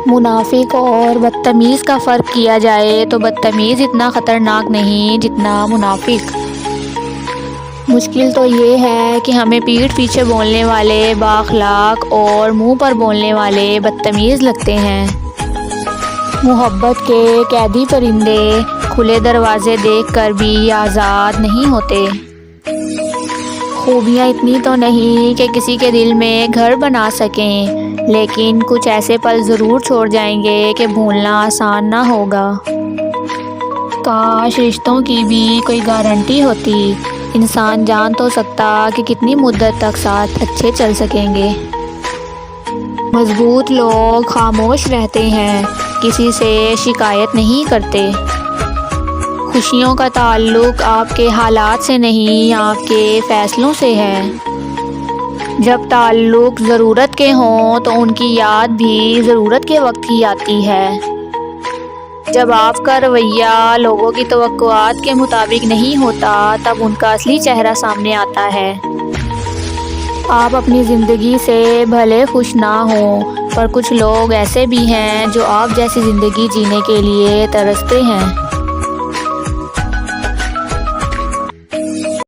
منافق اور بدتمیز کا فرق کیا جائے تو بدتمیز اتنا خطرناک نہیں جتنا منافق۔ مشکل تو یہ ہے کہ ہمیں پیٹھ پیچھے بولنے والے بااخلاق اور منہ پر بولنے والے بدتمیز لگتے ہیں۔ محبت کے قیدی پرندے کھلے دروازے دیکھ کر بھی آزاد نہیں ہوتے۔ خوبیاں اتنی تو نہیں کہ کسی کے دل میں گھر بنا سکیں، لیکن کچھ ایسے پل ضرور چھوڑ جائیں گے کہ بھولنا آسان نہ ہوگا۔ کاش رشتوں کی بھی کوئی گارنٹی ہوتی، انسان جان تو سکتا کہ کتنی مدت تک ساتھ اچھے چل سکیں گے۔ مضبوط لوگ خاموش رہتے ہیں، کسی سے شکایت نہیں کرتے۔ خوشیوں کا تعلق آپ کے حالات سے نہیں، آپ کے فیصلوں سے ہے۔ جب تعلق ضرورت کے ہوں تو ان کی یاد بھی ضرورت کے وقت ہی آتی ہے۔ جب آپ کا رویہ لوگوں کی توقعات کے مطابق نہیں ہوتا تب ان کا اصلی چہرہ سامنے آتا ہے۔ آپ اپنی زندگی سے بھلے خوش نہ ہوں، پر کچھ لوگ ایسے بھی ہیں جو آپ جیسی زندگی جینے کے لیے ترستے ہیں۔